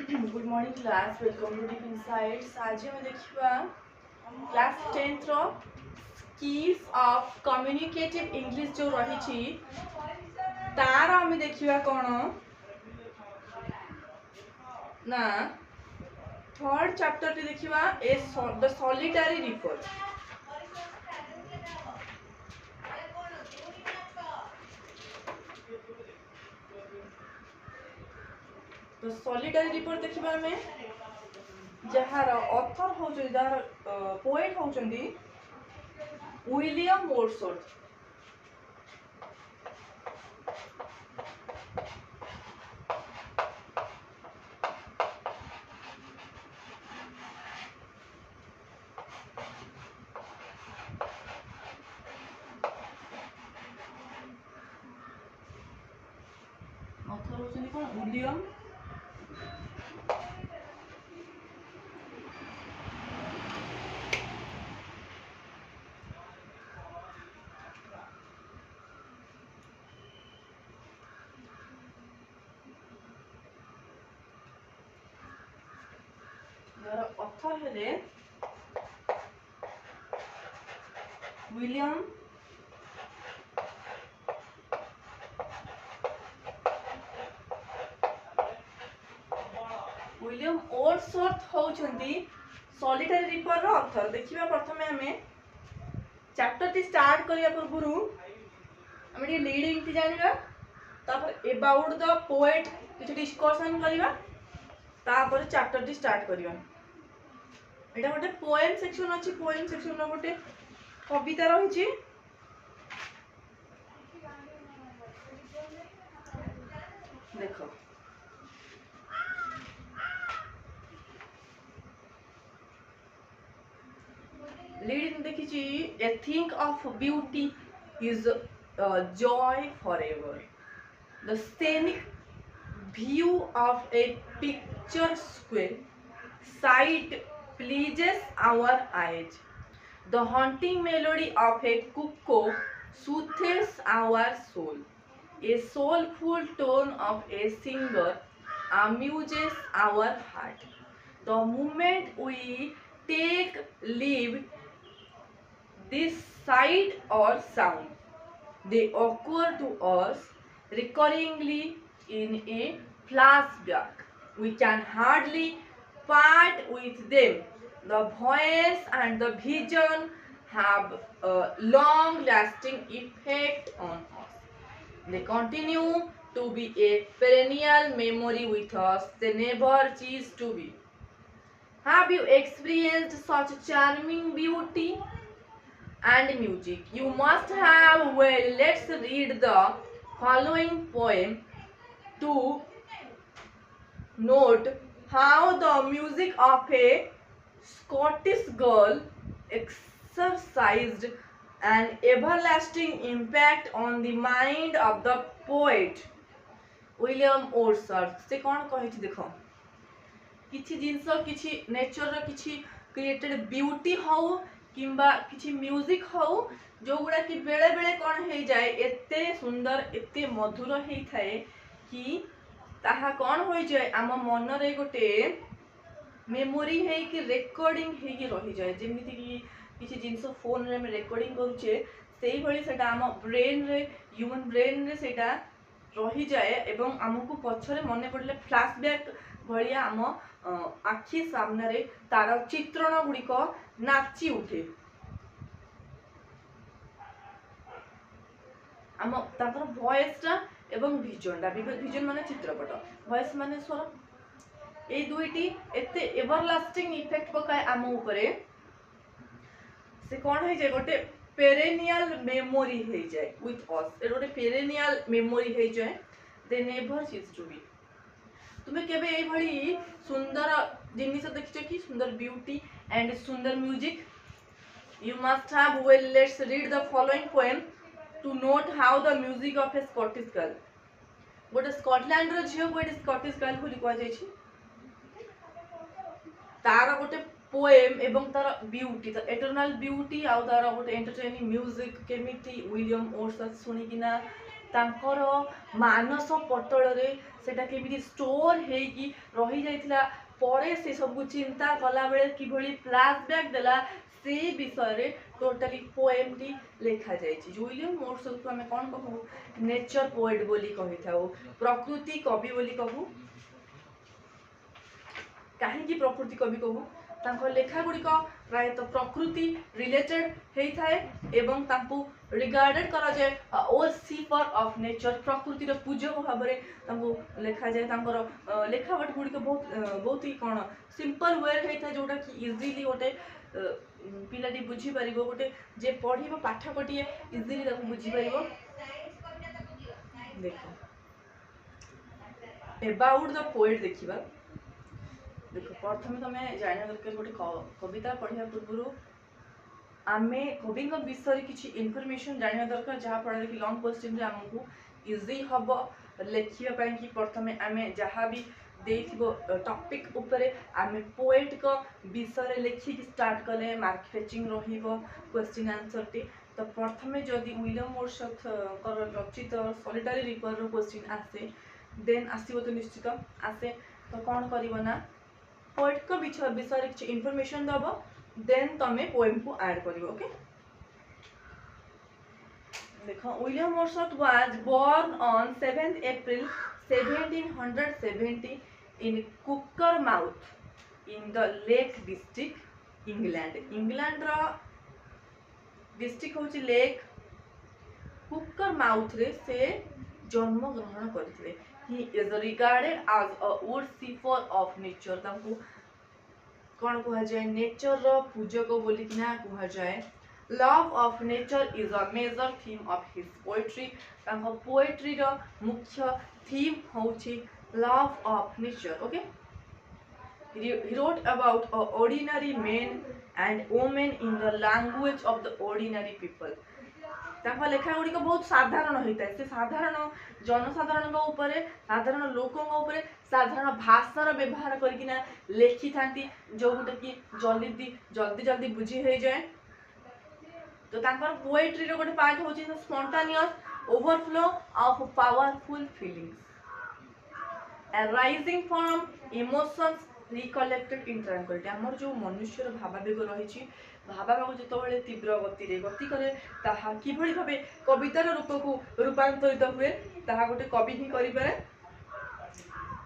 Good morning class, welcome to deep insights. आज हम देखिबा क्लास 10th रो स्किल्स ऑफ कम्युनिकेटिव इंग्लिश जो रही छी तार हम देखिबा कोन ना थर्ड चैप्टर टी देखिबा ए द सॉलिटरी रिपर। तो सॉलिटरी रिपर देखिबा हमें जहार ऑथर हो जहार पोएट होचंदी विलियम वर्ड्सवर्थ। ऑथर होचंदी कोन विलियम ऑथर हेले विलियम विलियम वर्ड्सवर्थ होचंदी सॉलिटरी रिपर रो ऑथर। देखिबा प्रथमे हमें चैप्टर टी स्टार्ट करिया पूर्व हमें ये रीडिंग टी जानिबा, तापर अबाउट द पोएट किछ डिस्कशन करिबा, तापर चैप्टर टी स्टार्ट करिबा। एटा गोटे पोएम सेक्शन अछि, पोएम सेक्शन रो गोटे कविता रहिछि। देखो रीडिंग देखिछि, a thing of beauty is joy forever. The scenic view of a picturesque sight pleases our eyes. The haunting melody of a cuckoo soothes our soul. A soulful tone of a singer amuses our heart. The moment we take leave this sight or sound, they occur to us recurringly in a flashback. We can hardly part with them. The voice and the vision have a long lasting effect on us. They continue to be a perennial memory with us. They never cease to be. Have you experienced such charming beauty and music? You must have. Well, let's read the following poem to note how the music of a Scottish girl exercised an everlasting impact on the mind of the poet William Wordsworth। से कौन कहिछि देखो, किछि जिंस किछि nature रो किछि created beauty हो किंबा किछि music हो जो गुडा कि बेले बेले कौन हे जाए एते सुंदर एते मधुर हे थाए कि ताहा कौन हो जाए आम मन रे गोटे मेमोरी है कि रिकॉर्डिंग है कि रही जाए। जेमिति कि किछि जिंस फोन रे हम रिकॉर्डिंग करूचे सेही भली सेटा आम ब्रेन रे ह्यूमन ब्रेन रे सेटा रही जाए एवं हमको पछरे मने पड़ले फ्लैशबैक भलिया आम आखि सामने रे तार चित्रण गुड़िक नाची उठे। आम ताकर वॉइस टा एवं विजन टा, विजन माने चित्रपट, वॉइस माने स्वर, ए दुईटी एते एवरलास्टिंग इफेक्ट पकाए आम ऊपरे से कौन है जे गोटे पेरेनियल मेमोरी हे जाए विथ अस। ए गोटे पेरेनियल मेमोरी हे जाए। They never cease to be. तुम्हें केबे ए भली सुंदर जिनिस देखिछ कि सुंदर ब्यूटी एंड सुंदर music? You must have. Well, let's read the following poem to note how the music of a Scottish girl. गोटे स्कॉटलैंड रो झियो गोटे स्कॉटिश गर्ल को लिखा जाय छी, तार गोटे पोएम एवं तार ब्यूटी, तार एटर्नल ब्यूटी आ तार गोटे एंटरटेनिंग म्यूजिक केमिति विलियम वर्ड्सवर्थ सुनी किना तांकर मानस पटल रे सेटा केमिति स्टोर हेकी रही जाइथिला परे से सब चिंता कला बेले किभली फ्लैशबैक देला से विषय रे टोटली पोएम टी लिखा जाइछि। विलियम मोर्स को हमें कोन कहू नेचर पोएट बोली कहि थाउ प्रकृति कवि बोली कहू। कहीं प्रकृति कवि कहू तांको लेखा गुड़िक प्राय तो प्रकृति रिलेटेड होता है एवं तांको रिगार्डेड करा जाए ओ सीपर ऑफ नेचर प्रकृति पूजक भाव में लेखा जाए। तांकर लेखावट गुड़िक बहुत ही कौन सिंपल वे होता है जोटा कि इजिली गोटे पिलाटी बुझी पार गोटे जे पढ़ पाठ गोटे इजिली बुझी पार। देख एबाउट द पोएट देखिबा देख प्रथम तुम जाना दरकार गोटे कविता पढ़ा पूर्व आमे कवि विषय किसी इनफॉरमेशन जाना दरकार जहाँफल कि लंग क्वेश्चन आमको इजी हम लिखापी कि प्रथम आम जहाँ भी टॉपिक उपरे आमे पोएट को विषय लिखिक स्टार्ट कले mark fetching question answer T. तो प्रथम जदि विलियम मोर्स रचित सॉलिटरी रिपर क्वेश्चन आसे देन आसो तो निश्चित आसे तो कौन करना पोएट को विषय किसी इनफॉरमेशन दब देन तमे पोएम को ऐड कर। ओके देखो विलियम मोर्सट was born on 7th April 1770 in Cockermouth in the lake district England. England रो डिस्ट्रिक्ट होची लेक कुकरमाउथ रे से जन्म ग्रहण करथिले। He is regarded as a worshipper of nature तांको कौन कह जाए नेचर रो पूजक बोली किना कह जाए। Love of nature is a major theme of his poetry तांको पोएट्री रो मुख्य थीम होची love of nature. Okay he wrote about ordinary men and women in the language of the ordinary people। तांको लेखा गुड़ी बहुत साधारण होता है से साधारण जनसाधारण उपरे साधारण लोकों उपरे साधारण भाषार व्यवहार करकिना लेखि थांती जो गुटे कि जल्दी जल्दी जल्दी बुझी हो जाए। तो तांकर पोएट्री रो गोटे पार्ट होची spontaneous overflow of powerful feelings arising from emotions recollected in tranquility। हमर जो मनुष्यर भावावेग रही भावावेग जितेबाला तीव्र गति रे गति करे ताहा किभली भाबे कवितार रूप को रूपांतरित हुए ताहा गोटे कवि ही करि पारे।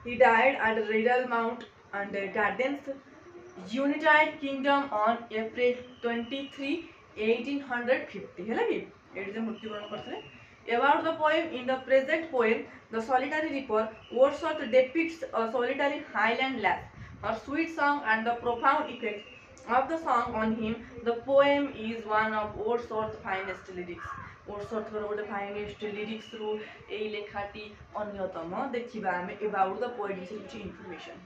he died at Riddle Mount and Gardens United Kingdom on April 23 1850 हैला कि एडी जे मृत्युवरण करथले। About the poem in the present poem The Solitary Reaper, Wordsworth depicts a solitary highland lad, her sweet song and the profound effect of the song on him. The poem is one of Wordsworth's finest lyrics। Wordsworth गोटे finest lyrics रू ए लेखाटी अन्यतम। देखिबा हमें about the poet विषय कुछ information।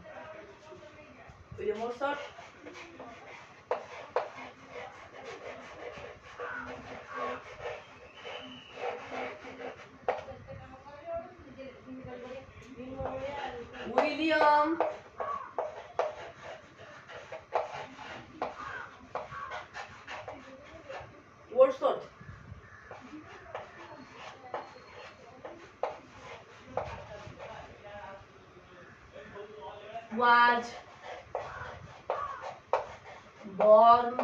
William Wordsworth William Wordsworth was born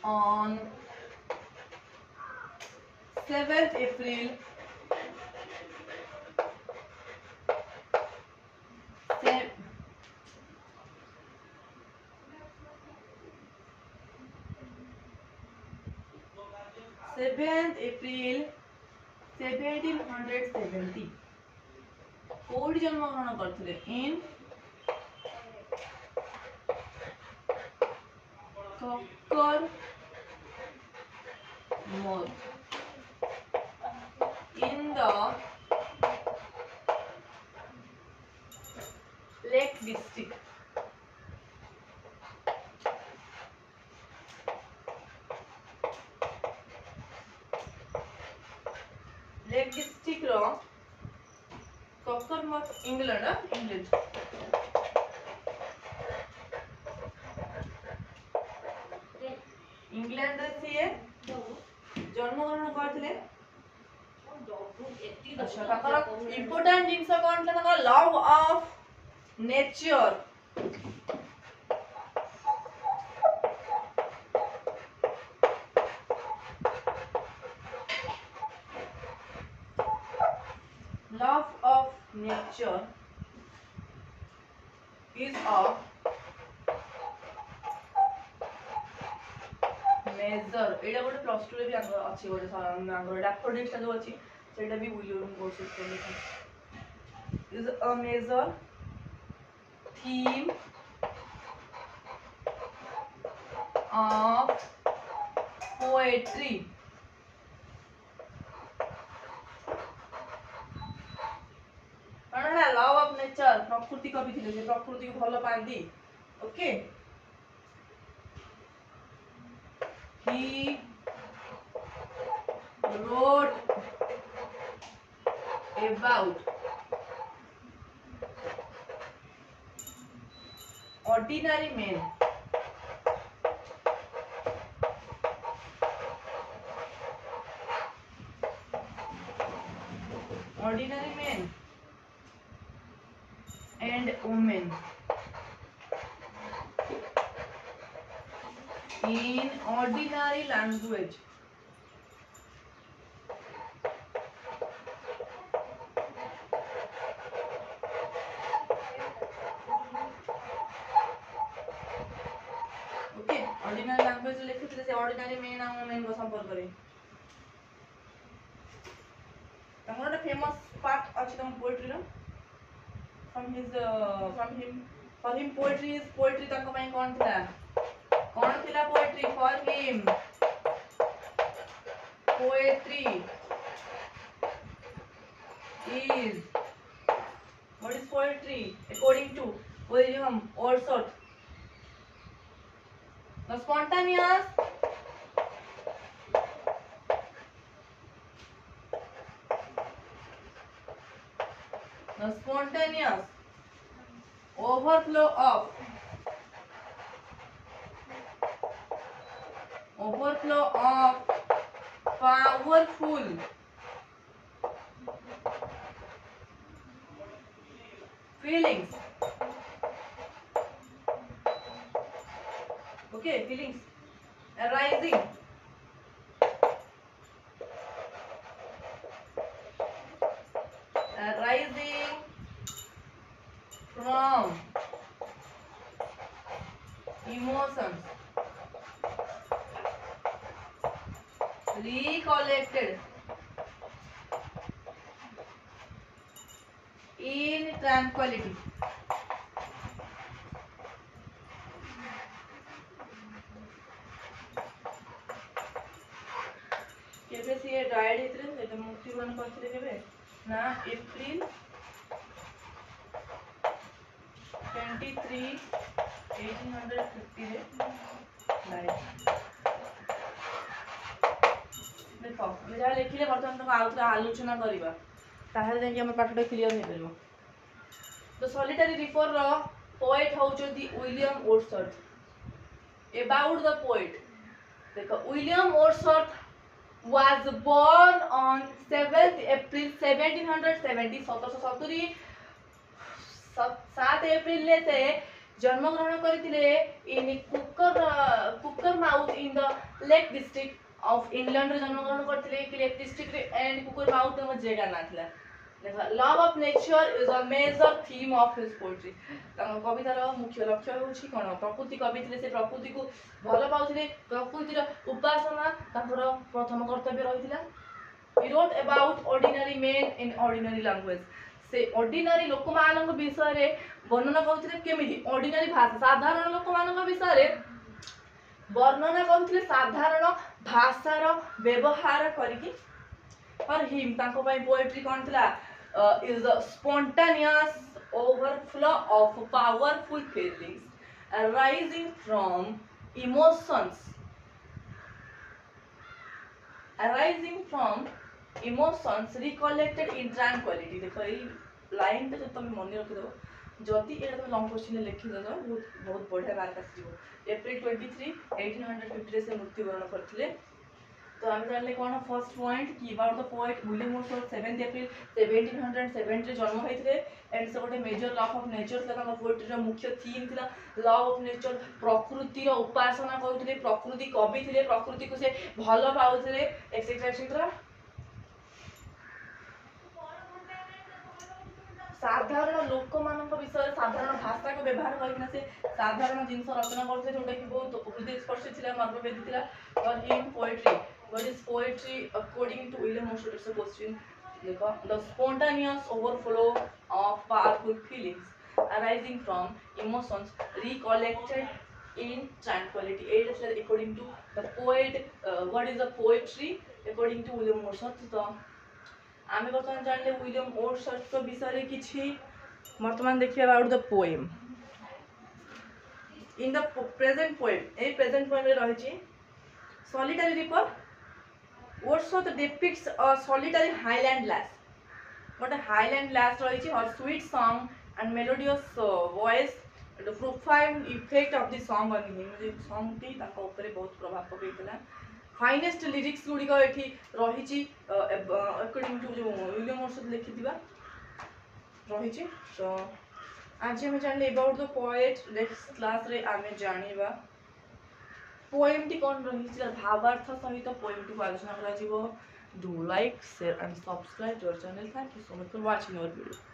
on 7th April 1770 कोड जन्म ग्रहण करथिले in Cockermouth in the lake district. Lake district रो ककरमथ इंग्लैंड इंग्लैंड रे सी जन्मग्रहण करथिले अच्छा ताकर इंपोर्टेंट जिंस कोन था ताकर love of nature love of nature is a measure एटा गोटे प्लस 2 रे भी आंसर अछि गोटे आंसर डैफोडिल्स जो अछि सेटा भी विलियम बोर्ड सिस्टम में is a measure theme of poetry कणा लव ऑफ नेचर प्रकृति कवि थिले जे प्रकृति को भलो पांदी okay he wrote about ordinary men and women in ordinary language okay ordinary language लिखिथिले से ऑर्डिनरी मेन आ वुमेन को संपर्क करे तमरो फेमस पार्ट अछि तम पोएट्री रो from him poetry is poetry तंक पई कोन थिला poetry for him poetry is what is poetry according to William Wordsworth the spontaneous overflow of powerful feelings okay feelings arising from emotions recollected in tranquility केबे से died हेतरे से मृत्युवरण करथिले केबे ना अप्रैल 23 1850 रे डाइड देखो हम जा लिखिले बर्तमान तो आउत आलोचना करिबा ताहे जे हम पाठटा क्लियर हे परबो तो सॉलिटरी रिफर रो पोएट होचोदी William Wordsworth about the poet देखो William Wordsworth was born on 7th April 1770 1770 7 April ले से जन्म ग्रहण करथिले in Cockermouth in the lake district of England रे जन्म ग्रहण करथिले कि लेक डिस्ट्रिक्ट रे एंड कुकर माउथ में जेगा ना थिला देखा love of nature is a major theme of his poetry कवितार मुख्य लक्ष्य होछि कोन प्रकृति कवि थिले से प्रकृति को भलो पाउथिले प्रकृति रो उपासना ताकर प्रथम कर्तव्य रहिथिला he wrote about ordinary men in ordinary language से ऑर्डिनरी लोक मानक विषय रे वर्णना करथिले केमिति ऑर्डिनरी भाषा साधारण लोक मानक विषय रे वर्णना करथिले साधारण भाषार व्यवहार करिकि और हिम ताको पई पोएट्री कोन थिला is a spontaneous overflow of powerful feelings arising from emotions recollected in tranquility देखो ई लाइन पे तुम मन रखि दो जति एटा तुम लॉन्ग क्वेश्चन लिखि दो बहुत बढ़िया मार्क आसी जीवो अप्रैल 23 1850 रे से मृत्युवरण करथिले तो आम जानले कौन फर्स्ट पॉइंट कि about the poet William Wordsworth 7 अप्रैल 1707 रे जन्म होइथिले एंड से गोटे मेजर लॉ ऑफ नेचर था पोएट्री रो मुख्य थीम थिला लॉ ऑफ नेचर प्रकृति रो उपासना करथिले प्रकृति कवि थिले प्रकृति को से भलो पाउथिले एक्सेट्रा एक्सेट्रा साधारण लोक मानक विषय साधारण भाषा को व्यवहार करके से साधारण जिनस रचना करते जोटा कि बहुत हृदय स्पर्शी थिला मर्मवेदी थिला और in poetry what is poetry according to William Wordsworth it's a question देखो the spontaneous overflow of powerful feelings arising from emotions recollected in tranquillity it is according to the poet what is the poetry according to William Wordsworth तो आमे बर्तमान जानले William Wordsworth विषय किछि वर्तमान देखिए about the poem in the present poem ए present poem रे रहिछि solitary reaper Wordsworth depicts a solitary highland lass गोटे हाईलैंड लैस रहिछि her sweet song and melodious voice the profile effect of the song on him जे song टी ताको ऊपर बहुत प्रभाव पकैतला फाइनेस्ट लिरिक्स गुडी को एठी रहिछि अकॉर्डिंग टू जो विलियम वर्ड्सवर्थ लिखिथिबा रहिछि तो आज हम जानले about the poet next class रे आमे जानिबा पोएम टी कोन रहिछि भावार्थ सहित पोएम टी को आलोचना करा जिवो do like share and subscribe to our channel thank you so much for watching our video